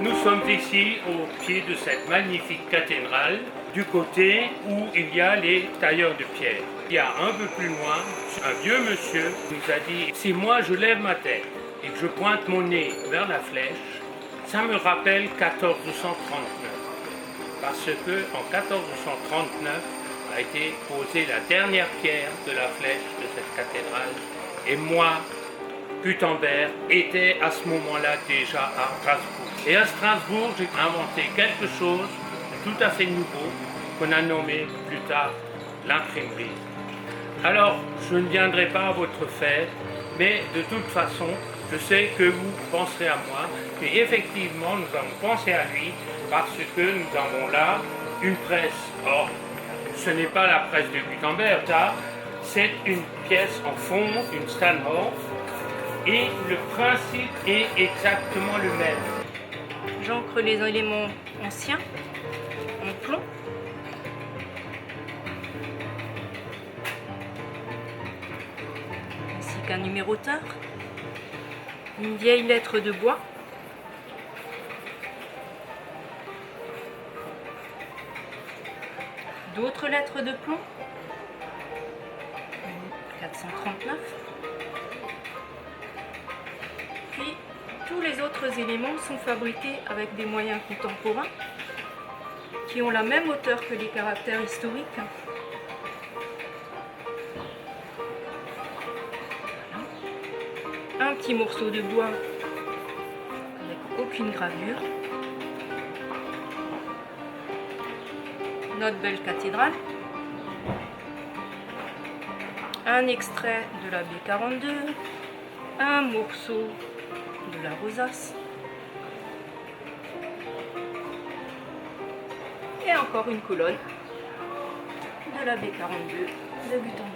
Nous sommes ici au pied de cette magnifique cathédrale, du côté où il y a les tailleurs de pierre. Il y a un peu plus loin, un vieux monsieur nous a dit « Si moi je lève ma tête et que je pointe mon nez vers la flèche, ça me rappelle 1439. » Parce que en 1439 a été posée la dernière pierre de la flèche de cette cathédrale. Et moi, Gutenberg était à ce moment-là déjà à Strasbourg. Et à Strasbourg, j'ai inventé quelque chose de tout à fait nouveau qu'on a nommé plus tard l'imprimerie. Alors, je ne viendrai pas à votre fête, mais de toute façon, je sais que vous penserez à moi, et effectivement, nous avons pensé à lui parce que nous avons là une presse. Or, ce n'est pas la presse de Gutenberg, ça, c'est une pièce en fonte, une Steinhoff, et le principe est exactement le même. J'ancre les éléments anciens en plomb. Ainsi qu'un numéroteur. Une vieille lettre de bois. D'autres lettres de plomb. 439. Puis, tous les autres éléments sont fabriqués avec des moyens contemporains qui ont la même hauteur que les caractères historiques. Un petit morceau de bois avec aucune gravure. Notre belle cathédrale. Un extrait de la B42. Un morceau de la rosace. Et encore une colonne de la B42 de Gutenberg.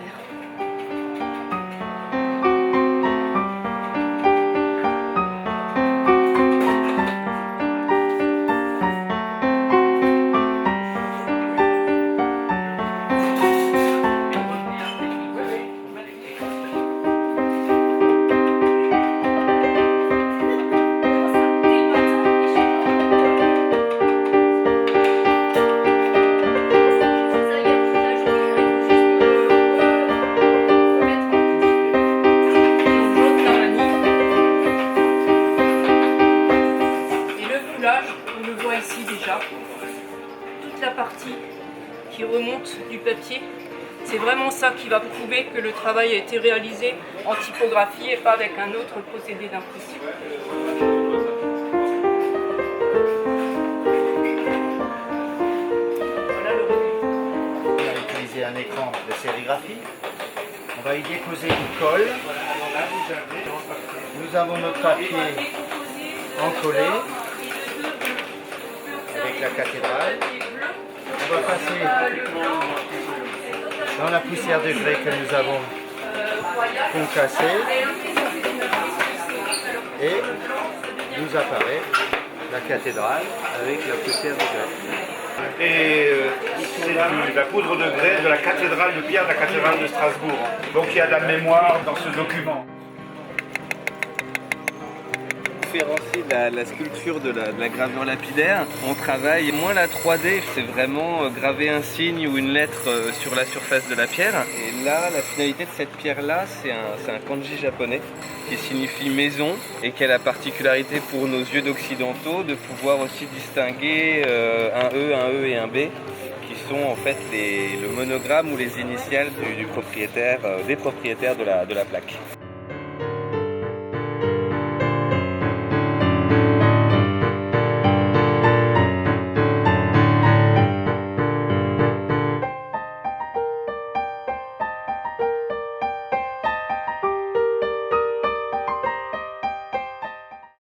On le voit ici déjà, toute la partie qui remonte du papier, c'est vraiment ça qui va prouver que le travail a été réalisé en typographie et pas avec un autre procédé d'impression. Voilà le revenu. On va utiliser un écran de sérigraphie. On va y déposer une colle. Nous avons notre papier encollé avec la cathédrale. On va passer dans la poussière de grès que nous avons concassée et nous apparaît la cathédrale avec la poussière de grès. Et c'est de la poudre de grès de la cathédrale de Pierre, de la cathédrale de Strasbourg. Donc il y a de la mémoire dans ce document. Différencier la sculpture de la gravure lapidaire, on travaille moins la 3D, c'est vraiment graver un signe ou une lettre sur la surface de la pierre. Et là, la finalité de cette pierre-là, c'est un kanji japonais qui signifie maison et qui a la particularité pour nos yeux d'occidentaux de pouvoir aussi distinguer un E et un B qui sont en fait le monogramme ou les initiales du propriétaire, des propriétaires de la plaque.